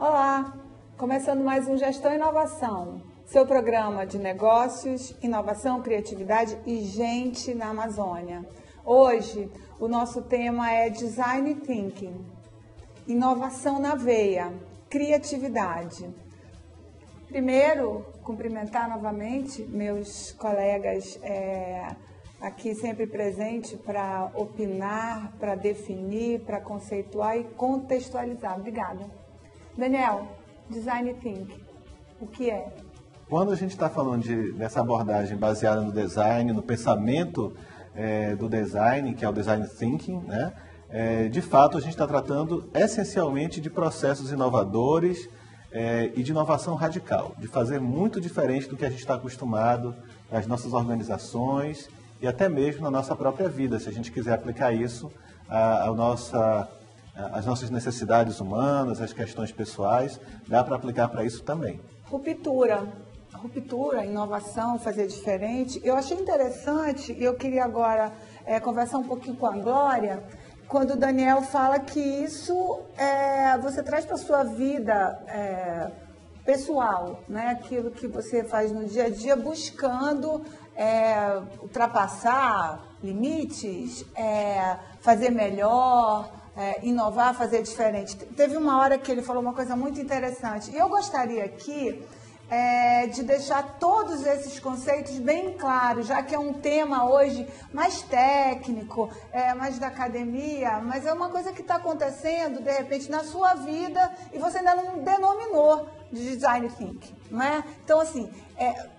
Olá, começando mais um Gestão e Inovação, seu programa de negócios, inovação, criatividade e gente na Amazônia. Hoje, o nosso tema é Design Thinking, inovação na veia, criatividade. Primeiro, cumprimentar novamente meus colegas aqui sempre presentes para opinar, para definir, para conceituar e contextualizar. Obrigada. Daniel, Design Thinking, o que é? Quando a gente está falando dessa abordagem baseada no design, no pensamento do design, que é o Design Thinking, né? De fato a gente está tratando essencialmente de processos inovadores e de inovação radical, de fazer muito diferente do que a gente está acostumado nas nossas organizações e até mesmo na nossa própria vida, se a gente quiser aplicar isso às nossas necessidades humanas, às questões pessoais, dá para aplicar para isso também. Ruptura, inovação, fazer diferente. Eu achei interessante, e eu queria agora conversar um pouquinho com a Glória, quando o Daniel fala que isso você traz para a sua vida pessoal, né? Aquilo que você faz no dia a dia buscando ultrapassar limites, fazer melhor, inovar, fazer diferente. Teve uma hora que ele falou uma coisa muito interessante, e eu gostaria aqui de deixar todos esses conceitos bem claros, já que é um tema hoje mais técnico, mais da academia, mas é uma coisa que está acontecendo, de repente, na sua vida e você ainda não denominou de Design Thinking, não é? Então, assim,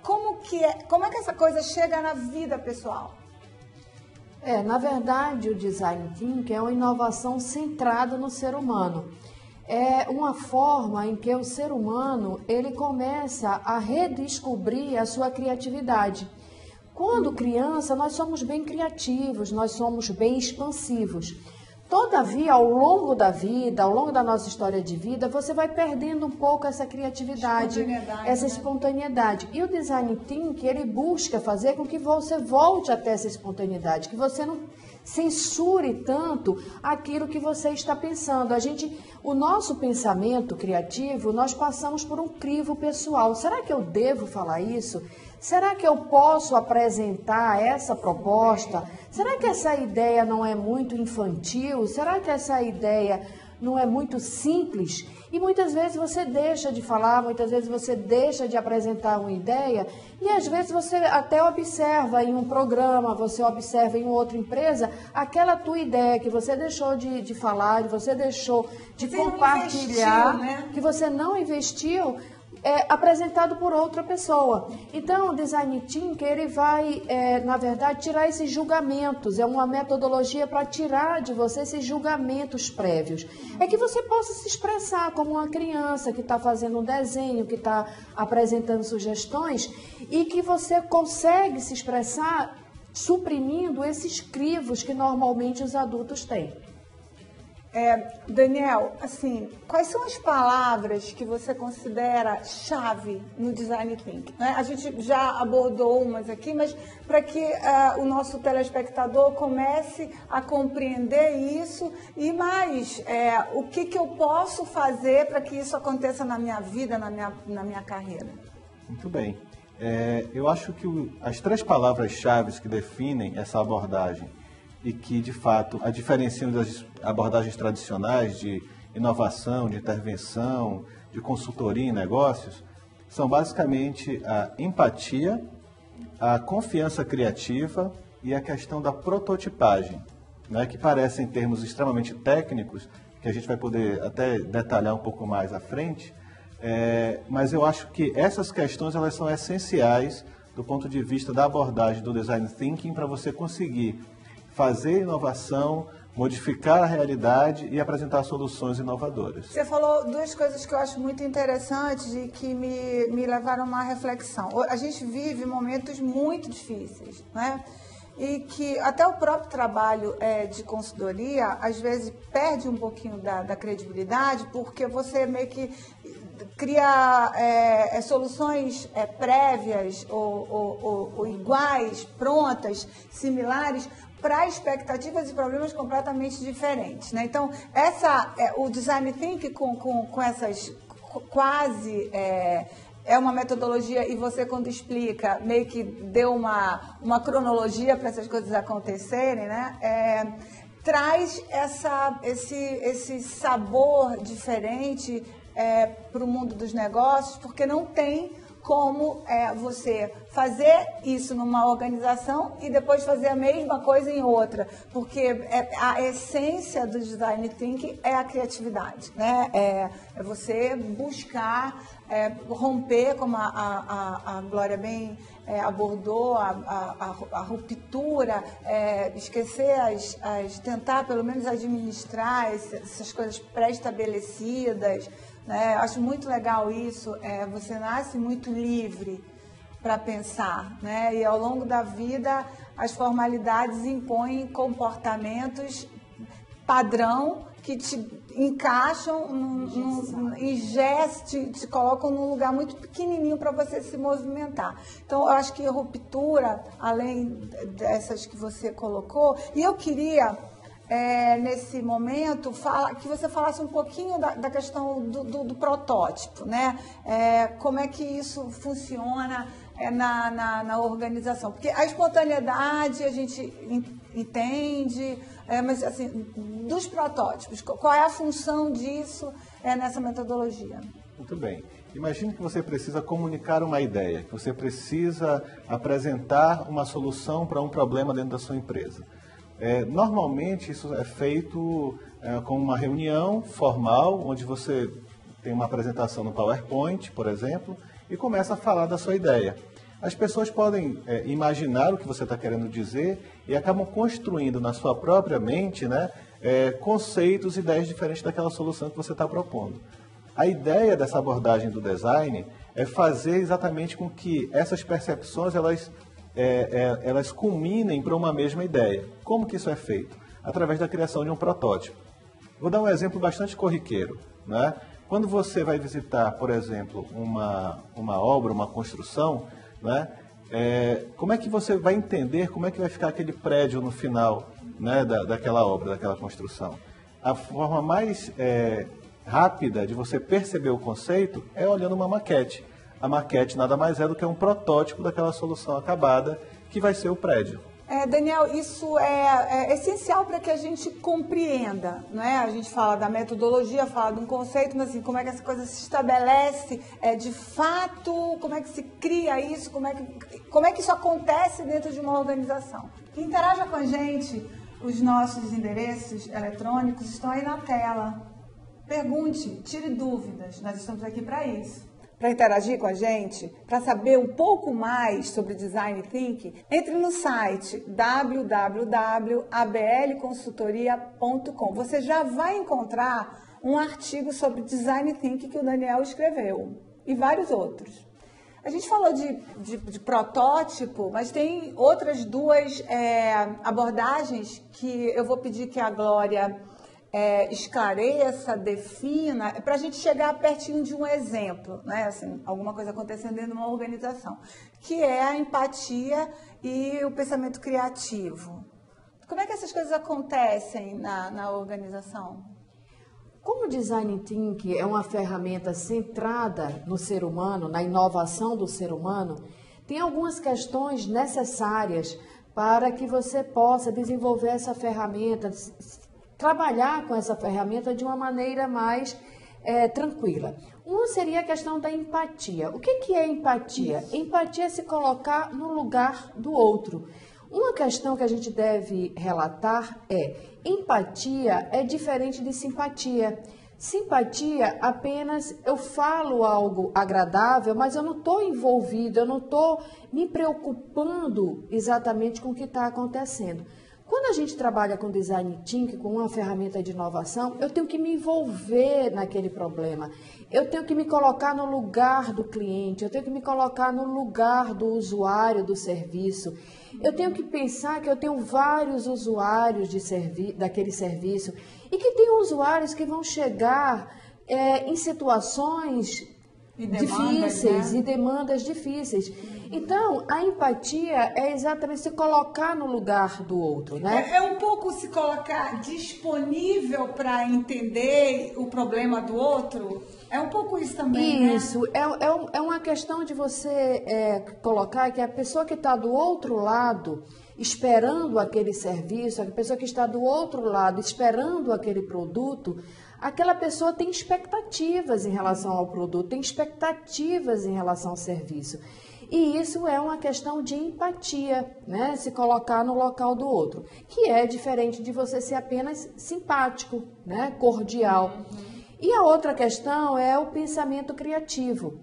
como é que essa coisa chega na vida pessoal? Na verdade, o Design Thinking é uma inovação centrada no ser humano. É uma forma em que o ser humano ele começa a redescobrir a sua criatividade. Quando criança, nós somos bem criativos, nós somos bem expansivos. Todavia, ao longo da vida, ao longo da nossa história de vida, você vai perdendo um pouco essa criatividade, essa espontaneidade. E o Design Thinking, ele busca fazer com que você volte até essa espontaneidade, que você não censure tanto aquilo que você está pensando. O nosso pensamento criativo, nós passamos por um crivo pessoal. Será que eu devo falar isso? Será que eu posso apresentar essa proposta? Será que essa ideia não é muito infantil? Será que essa ideia não é muito simples? E muitas vezes você deixa de falar, muitas vezes você deixa de apresentar uma ideia e às vezes você até observa em um programa, você observa em outra empresa aquela tua ideia que você deixou de falar, que você deixou de compartilhar, né? Que você não investiu, apresentado por outra pessoa. Então, o Design Thinking, ele vai, na verdade, tirar esses julgamentos. É uma metodologia para tirar de você esses julgamentos prévios. É que você possa se expressar como uma criança que está fazendo um desenho, que está apresentando sugestões e que você consegue se expressar suprimindo esses crivos que normalmente os adultos têm. Daniel, assim, quais são as palavras que você considera chave no Design Thinking? Né? A gente já abordou umas aqui, mas para que o nosso telespectador comece a compreender isso e mais, o que eu posso fazer para que isso aconteça na minha vida, na minha carreira? Muito bem. Eu acho que as três palavras-chave que definem essa abordagem e que, de fato, a diferenciam das abordagens tradicionais de inovação, de intervenção, de consultoria em negócios, são basicamente a empatia, a confiança criativa e a questão da prototipagem, né, que parecem termos extremamente técnicos, que a gente vai poder até detalhar um pouco mais à frente, mas eu acho que essas questões elas são essenciais do ponto de vista da abordagem do Design Thinking para você conseguir fazer inovação, modificar a realidade e apresentar soluções inovadoras. Você falou duas coisas que eu acho muito interessantes e que me levaram a uma reflexão. A gente vive momentos muito difíceis, né? E que até o próprio trabalho de consultoria, às vezes, perde um pouquinho da credibilidade, porque você meio que cria soluções prévias ou iguais, prontas, similares, para expectativas e problemas completamente diferentes, né? Então, o Design Thinking com quase é uma metodologia, e você, quando explica, meio que deu uma cronologia para essas coisas acontecerem, né? Traz esse sabor diferente para o mundo dos negócios, porque não tem como você fazer isso numa organização e depois fazer a mesma coisa em outra, porque a essência do design thinking é a criatividade, né? É você buscar romper, como a Glória bem abordou, a ruptura, esquecer tentar pelo menos administrar essas coisas pré-estabelecidas, né? Eu acho muito legal isso. Você nasce muito livre para pensar, né? E ao longo da vida as formalidades impõem comportamentos padrão que te encaixam e te colocam num lugar muito pequenininho para você se movimentar. Então, eu acho que a ruptura, além dessas que você colocou, e eu queria, nesse momento, que você falasse um pouquinho da questão do protótipo, né? Como é que isso funciona na organização? Porque a espontaneidade a gente entende, mas assim, dos protótipos, qual é a função disso nessa metodologia? Muito bem. Imagine que você precisa comunicar uma ideia, que você precisa apresentar uma solução para um problema dentro da sua empresa. Normalmente isso é feito com uma reunião formal, onde você tem uma apresentação no PowerPoint, por exemplo, e começa a falar da sua ideia. As pessoas podem imaginar o que você está querendo dizer e acabam construindo na sua própria mente, né, conceitos, ideias diferentes daquela solução que você está propondo. A ideia dessa abordagem do design é fazer exatamente com que essas percepções elas culminem para uma mesma ideia. Como que isso é feito? Através da criação de um protótipo. Vou dar um exemplo bastante corriqueiro, né? Quando você vai visitar, por exemplo, uma obra, uma construção, né? Como é que você vai entender como é que vai ficar aquele prédio no final, né, daquela obra, daquela construção? A forma mais rápida de você perceber o conceito é olhando uma maquete. A maquete nada mais é do que um protótipo daquela solução acabada que vai ser o prédio. Daniel, isso é essencial para que a gente compreenda, não é? A gente fala da metodologia, fala de um conceito, mas assim, como é que essa coisa se estabelece de fato, como é que se cria isso, como é que isso acontece dentro de uma organização. Interaja com a gente, os nossos endereços eletrônicos estão aí na tela. Pergunte, tire dúvidas, nós estamos aqui para isso. Para interagir com a gente, para saber um pouco mais sobre Design Thinking, entre no site www.ablconsultoria.com. Você já vai encontrar um artigo sobre Design Thinking que o Daniel escreveu e vários outros. A gente falou de protótipo, mas tem outras duas abordagens que eu vou pedir que a Glória esclareça, defina, para a gente chegar pertinho de um exemplo, né? Assim, alguma coisa acontecendo dentro de uma organização, que é a empatia e o pensamento criativo. Como é que essas coisas acontecem na organização? Como o Design Thinking é uma ferramenta centrada no ser humano, na inovação do ser humano, tem algumas questões necessárias para que você possa desenvolver essa ferramenta, trabalhar com essa ferramenta de uma maneira mais tranquila. Uma seria a questão da empatia. O que é empatia? Isso. Empatia é se colocar no lugar do outro. Uma questão que a gente deve relatar empatia é diferente de simpatia. Simpatia, apenas eu falo algo agradável, mas eu não estou envolvido, eu não estou me preocupando exatamente com o que está acontecendo. Quando a gente trabalha com Design Thinking, com uma ferramenta de inovação, eu tenho que me envolver naquele problema. Eu tenho que me colocar no lugar do cliente, eu tenho que me colocar no lugar do usuário do serviço. Eu tenho que pensar que eu tenho vários usuários daquele serviço e que tem usuários que vão chegar em situações difíceis, né? E demandas difíceis. Então, a empatia é exatamente se colocar no lugar do outro, né? É um pouco se colocar disponível para entender o problema do outro? É um pouco isso também, Isso, né? é uma questão de você colocar que a pessoa que está do outro lado esperando aquele serviço, a pessoa que está do outro lado esperando aquele produto, aquela pessoa tem expectativas em relação ao produto, tem expectativas em relação ao serviço. E isso é uma questão de empatia, né? Se colocar no local do outro, que é diferente de você ser apenas simpático, né? Cordial. E a outra questão é o pensamento criativo.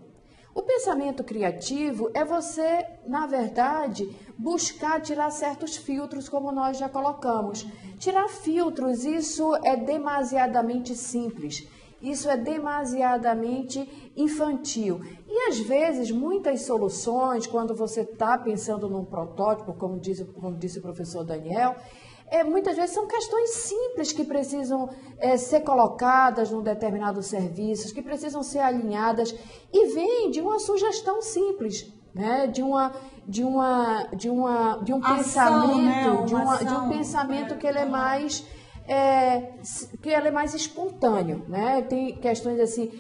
O pensamento criativo é você, na verdade, buscar tirar certos filtros, como nós já colocamos. Tirar filtros, isso é demasiadamente simples. Isso é demasiadamente infantil. E, às vezes, muitas soluções, quando você está pensando num protótipo, como disse o professor Daniel, muitas vezes são questões simples que precisam ser colocadas num determinado serviço, que precisam ser alinhadas, e vem de uma sugestão simples, né? de um Ação, pensamento, né? de um pensamento que ele é mais espontâneo, né? Tem questões assim,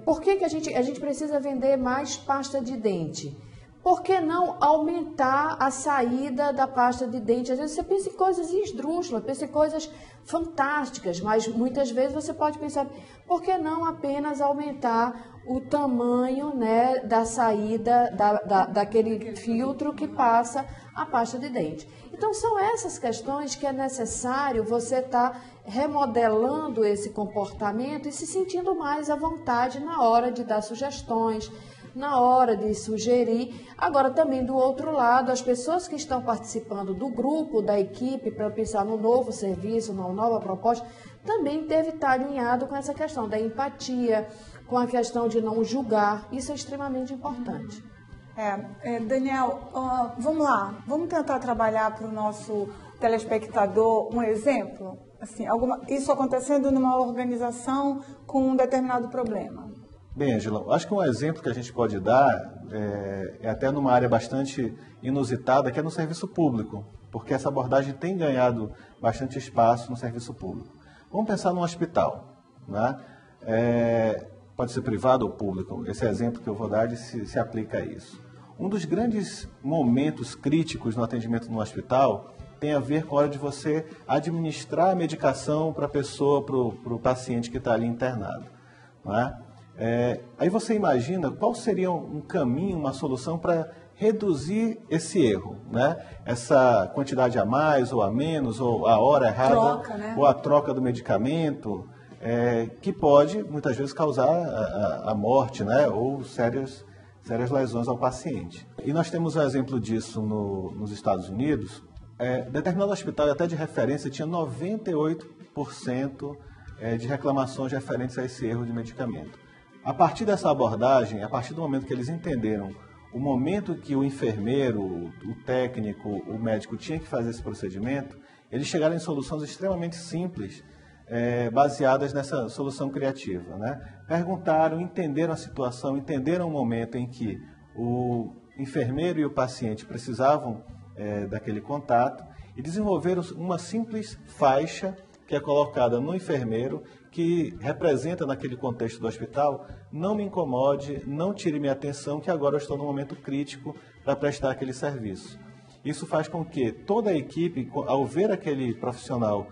por que a gente precisa vender mais pasta de dente? Por que não aumentar a saída da pasta de dente? Às vezes você pensa em coisas esdrúxulas, pensa em coisas fantásticas, mas muitas vezes você pode pensar, por que não apenas aumentar o tamanho, né, da saída daquele filtro que passa a pasta de dente? Então, são essas questões que é necessário você estar remodelando esse comportamento e se sentindo mais à vontade na hora de dar sugestões, na hora de sugerir. Agora, também do outro lado, as pessoas que estão participando do grupo, da equipe, para pensar no novo serviço, numa nova proposta, também deve estar alinhado com essa questão da empatia, com a questão de não julgar. Isso é extremamente importante. Daniel, vamos lá, vamos tentar trabalhar para o nosso telespectador um exemplo, assim, isso acontecendo numa organização com um determinado problema. Bem, Ângela, acho que um exemplo que a gente pode dar é até numa área bastante inusitada, que é no serviço público, porque essa abordagem tem ganhado bastante espaço no serviço público. Vamos pensar num hospital, né? Pode ser privado ou público, esse exemplo que eu vou dar se aplica a isso. Um dos grandes momentos críticos no atendimento no hospital tem a ver com a hora de você administrar a medicação para a pessoa, para o paciente que está ali internado, não é? Aí você imagina qual seria um caminho, uma solução para reduzir esse erro, né? Essa quantidade a mais ou a menos, ou a hora errada, né? Ou a troca do medicamento, que pode muitas vezes causar a morte, né? Ou sérias lesões ao paciente. E nós temos um exemplo disso nos Estados Unidos. Determinado hospital, até de referência, tinha 98% de reclamações referentes a esse erro de medicamento. A partir dessa abordagem, a partir do momento que eles entenderam o momento que o enfermeiro, o técnico, o médico tinha que fazer esse procedimento, eles chegaram em soluções extremamente simples, baseadas nessa solução criativa, né? Perguntaram, entenderam a situação, entenderam o momento em que o enfermeiro e o paciente precisavam daquele contato e desenvolveram uma simples faixa que é colocada no enfermeiro, que representa naquele contexto do hospital: não me incomode, não tire minha atenção, que agora eu estou num momento crítico para prestar aquele serviço. Isso faz com que toda a equipe, ao ver aquele profissional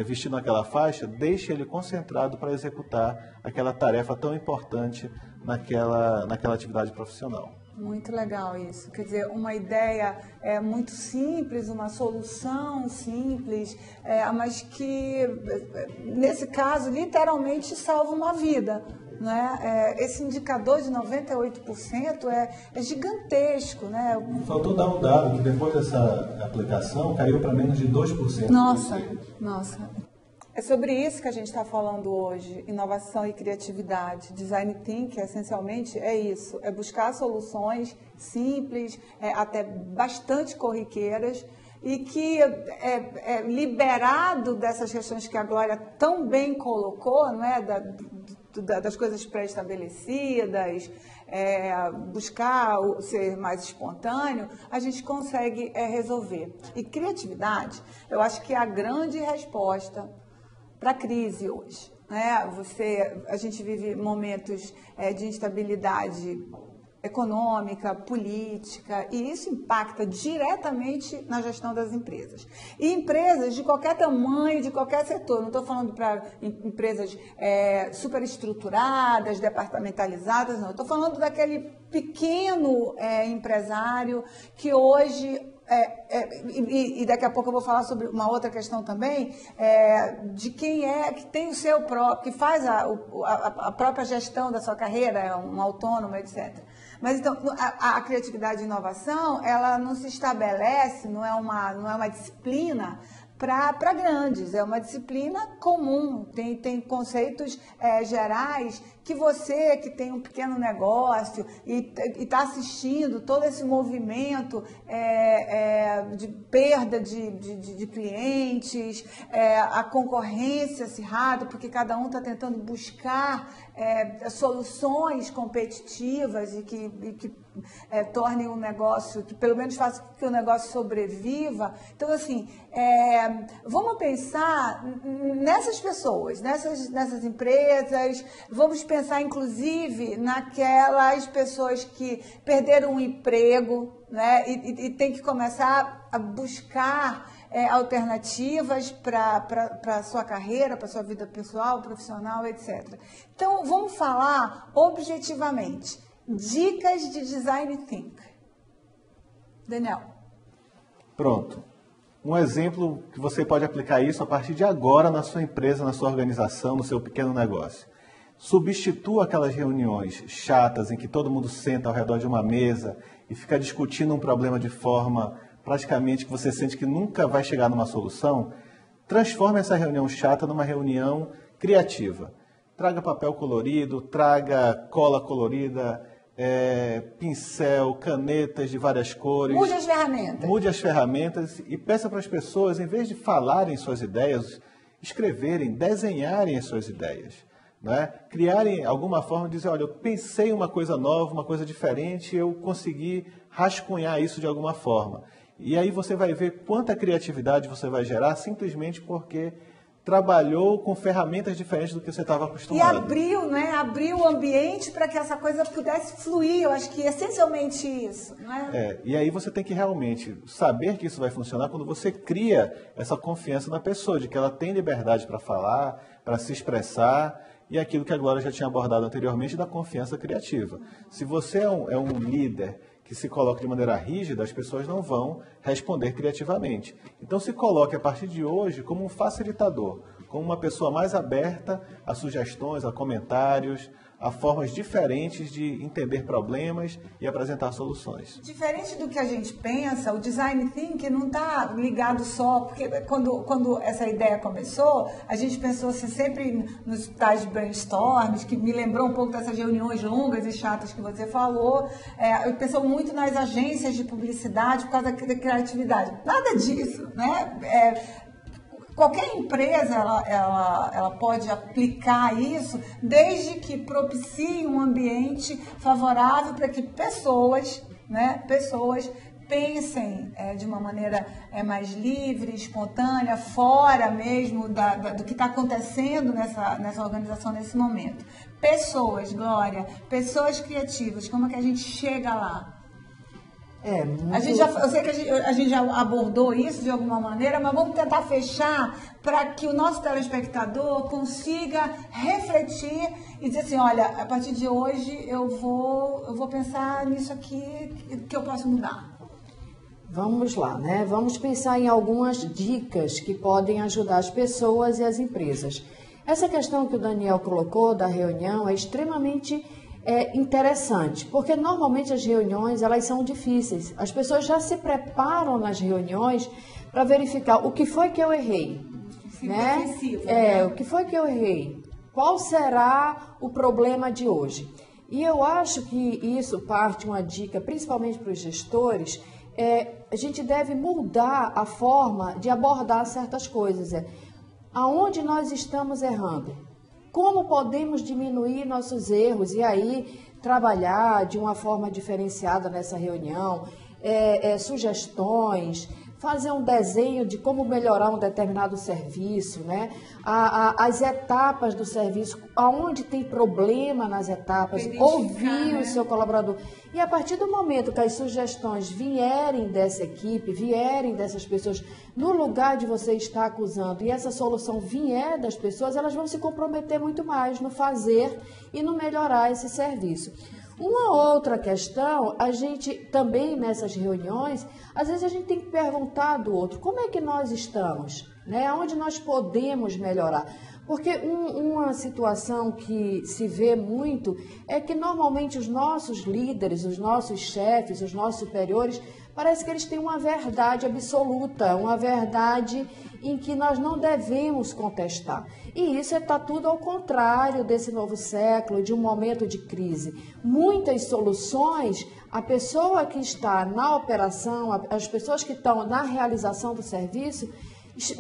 vestindo aquela faixa, deixe ele concentrado para executar aquela tarefa tão importante naquela atividade profissional. Muito legal isso. Quer dizer, uma ideia muito simples, uma solução simples, mas que, nesse caso, literalmente salva uma vida. Né? Esse indicador de 98% é gigantesco. Né? Faltou dar um dado que depois dessa aplicação caiu para menos de 2%. Nossa. É sobre isso que a gente está falando hoje, inovação e criatividade. Design Thinking, essencialmente, é isso, é buscar soluções simples, até bastante corriqueiras, e que é liberado dessas questões que a Glória tão bem colocou, não é? Das coisas pré-estabelecidas, buscar ser mais espontâneo, a gente consegue resolver. E criatividade, eu acho que é a grande resposta para a crise hoje. né? A gente vive momentos de instabilidade econômica, política, e isso impacta diretamente na gestão das empresas. E empresas de qualquer tamanho, de qualquer setor, não estou falando para empresas superestruturadas, departamentalizadas, não. Estou falando daquele pequeno empresário que hoje... e daqui a pouco eu vou falar sobre uma outra questão também, de quem que tem o seu próprio, que faz a própria gestão da sua carreira, um autônomo, etc. Mas então, a criatividade e inovação, ela não se estabelece, não é uma disciplina para grandes, é uma disciplina comum, tem conceitos gerais que você que tem um pequeno negócio e está assistindo todo esse movimento de perda de clientes, a concorrência acirrada, porque cada um está tentando buscar soluções competitivas e que tornem o negócio, que pelo menos façam que o negócio sobreviva. Então, assim, vamos pensar nessas pessoas, nessas empresas, vamos pensar, inclusive, naquelas pessoas que perderam o emprego, né, e tem que começar a buscar alternativas para a sua carreira, para a sua vida pessoal, profissional, etc. Então, vamos falar objetivamente. Dicas de Design Thinking. Daniel. Pronto. Um exemplo que você pode aplicar isso a partir de agora na sua empresa, na sua organização, no seu pequeno negócio. Substitua aquelas reuniões chatas em que todo mundo senta ao redor de uma mesa e fica discutindo um problema de forma praticamente que você sente que nunca vai chegar numa solução. Transforme essa reunião chata numa reunião criativa. Traga papel colorido, traga cola colorida, pincel, canetas de várias cores. Mude as ferramentas. Mude as ferramentas e peça para as pessoas, em vez de falarem suas ideias, escreverem, desenharem as suas ideias. Né? Criarem alguma forma de dizer, olha, eu pensei uma coisa nova, uma coisa diferente, eu consegui rascunhar isso de alguma forma. E aí você vai ver quanta criatividade você vai gerar simplesmente porque trabalhou com ferramentas diferentes do que você estava acostumado. E abriu o ambiente para que essa coisa pudesse fluir. Eu acho que é essencialmente isso. Né? E aí você tem que realmente saber que isso vai funcionar quando você cria essa confiança na pessoa, de que ela tem liberdade para falar, para se expressar, e aquilo que a Glória já tinha abordado anteriormente da confiança criativa. Se você é um líder que se coloca de maneira rígida, as pessoas não vão responder criativamente. Então, se coloque a partir de hoje como um facilitador, como uma pessoa mais aberta a sugestões, a comentários, a formas diferentes de entender problemas e apresentar soluções. Diferente do que a gente pensa, o Design Thinking não está ligado só, porque quando essa ideia começou, a gente pensou assim, sempre nos tais brainstorms, que me lembrou um pouco dessas reuniões longas e chatas que você falou, eu pensou muito nas agências de publicidade por causa da criatividade. Nada disso, né? Qualquer empresa ela pode aplicar isso desde que propicie um ambiente favorável para que pessoas pensem de uma maneira mais livre, espontânea, fora mesmo do que está acontecendo nessa organização nesse momento. Pessoas, Glória, pessoas criativas, como é que a gente chega lá? Eu sei que a gente já abordou isso de alguma maneira, mas vamos tentar fechar para que o nosso telespectador consiga refletir e dizer assim, olha, a partir de hoje eu vou pensar nisso aqui que eu posso mudar. Vamos lá, né? Vamos pensar em algumas dicas que podem ajudar as pessoas e as empresas. Essa questão que o Daniel colocou da reunião é extremamente interessante, porque normalmente as reuniões elas são difíceis. As pessoas já se preparam nas reuniões para verificar o que foi que eu errei, né? O que foi que eu errei? Qual será o problema de hoje? E eu acho que isso parte uma dica, principalmente para os gestores, a gente deve mudar a forma de abordar certas coisas. Aonde nós estamos errando? Como podemos diminuir nossos erros e aí trabalhar de uma forma diferenciada nessa reunião, sugestões, fazer um desenho de como melhorar um determinado serviço, né? As etapas do serviço, aonde tem problema nas etapas, ouvir o seu colaborador. E a partir do momento que as sugestões vierem dessa equipe, vierem dessas pessoas, no lugar de você estar acusando, e essa solução vier das pessoas, elas vão se comprometer muito mais no fazer e no melhorar esse serviço. Uma outra questão, a gente também nessas reuniões, às vezes a gente tem que perguntar do outro, como é que nós estamos? Né? Onde nós podemos melhorar? Porque uma situação que se vê muito é que normalmente os nossos líderes, os nossos chefes, os nossos superiores, parece que eles têm uma verdade absoluta, uma verdade em que nós não devemos contestar. E isso está tudo ao contrário desse novo século, de um momento de crise. Muitas soluções, a pessoa que está na operação, as pessoas que estão na realização do serviço,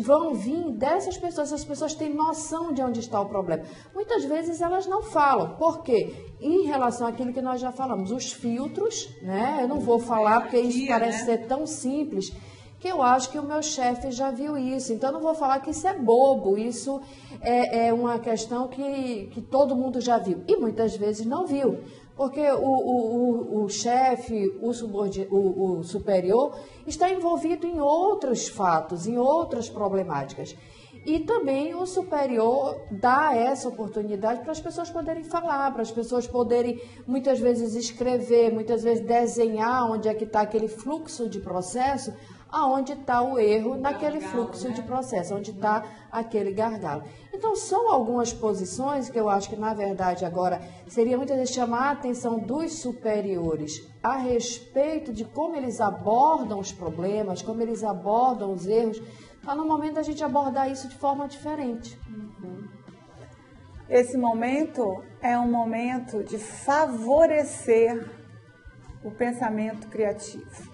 vão vir dessas pessoas, as pessoas têm noção de onde está o problema. Muitas vezes elas não falam. Por quê? Em relação àquilo que nós já falamos, os filtros, né? Eu não vou falar porque isso parece ser tão simples, que eu acho que o meu chefe já viu isso. Então, eu não vou falar que isso é bobo, isso é uma questão que todo mundo já viu. E muitas vezes não viu. Porque o chefe, o superior, está envolvido em outros fatos, em outras problemáticas. E também o superior dá essa oportunidade para as pessoas poderem falar, para as pessoas poderem, muitas vezes, escrever, muitas vezes desenhar onde é que está aquele fluxo de processo, aonde está o erro naquele fluxo de processo, onde está aquele gargalo. Então, são algumas posições que eu acho que, na verdade, agora, seria muitas vezes chamar a atenção dos superiores a respeito de como eles abordam os problemas, como eles abordam os erros, está no momento da gente abordar isso de forma diferente. Esse momento é um momento de favorecer o pensamento criativo.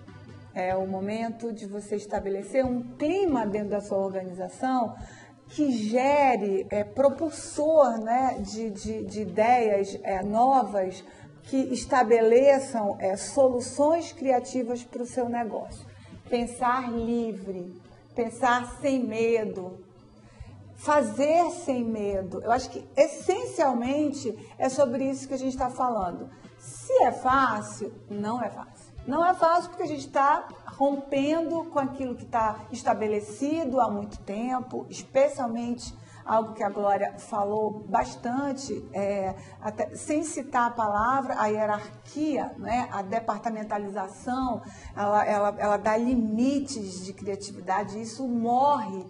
É o momento de você estabelecer um clima dentro da sua organização que gere, propulsor, né, de ideias novas, que estabeleçam soluções criativas para o seu negócio. Pensar livre, pensar sem medo, fazer sem medo. Eu acho que, essencialmente, é sobre isso que a gente está falando. Se é fácil, não é fácil. Não é fácil porque a gente está rompendo com aquilo que está estabelecido há muito tempo, especialmente algo que a Glória falou bastante, até, sem citar a palavra, a hierarquia, né, a departamentalização, ela dá limites de criatividade, e isso morre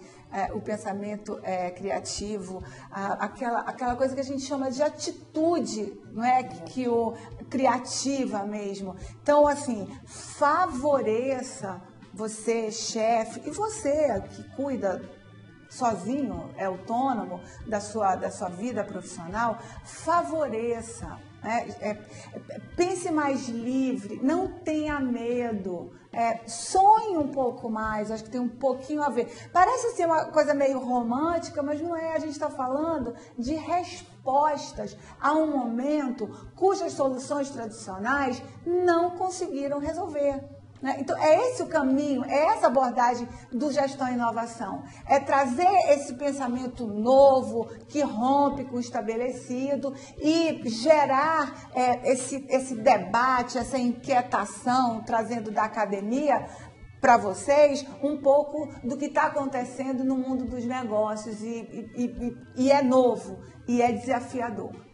o pensamento criativo, aquela coisa que a gente chama de atitude, não é? Criativa mesmo. Então, assim, favoreça você, chefe, e você que cuida sozinho, é autônomo da sua vida profissional, favoreça, né? Pense mais livre, não tenha medo, sonhe um pouco mais, acho que tem um pouquinho a ver. Parece ser uma coisa meio romântica, mas não é. A gente está falando de respostas a um momento cujas soluções tradicionais não conseguiram resolver. Então, é esse o caminho, é essa abordagem do Gestão e Inovação. É trazer esse pensamento novo, que rompe com o estabelecido e gerar esse debate, essa inquietação, trazendo da academia para vocês um pouco do que está acontecendo no mundo dos negócios. E é novo, e é desafiador.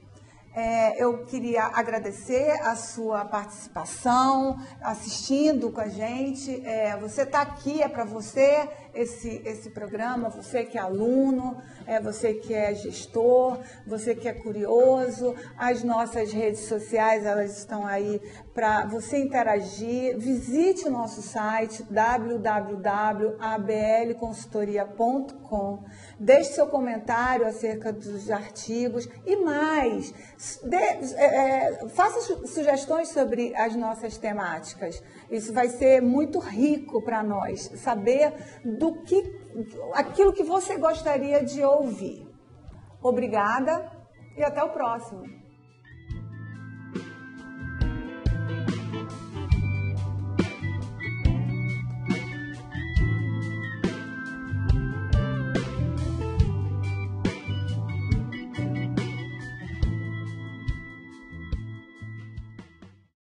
Eu queria agradecer a sua participação, assistindo com a gente. Você está aqui, é para você esse programa, você que é aluno, você que é gestor, você que é curioso. As nossas redes sociais, elas estão aí para você interagir. Visite o nosso site www.ablconsultoria.com. Deixe seu comentário acerca dos artigos e mais. Faça sugestões sobre as nossas temáticas. Isso vai ser muito rico para nós, saber aquilo que você gostaria de ouvir. Obrigada e até o próximo.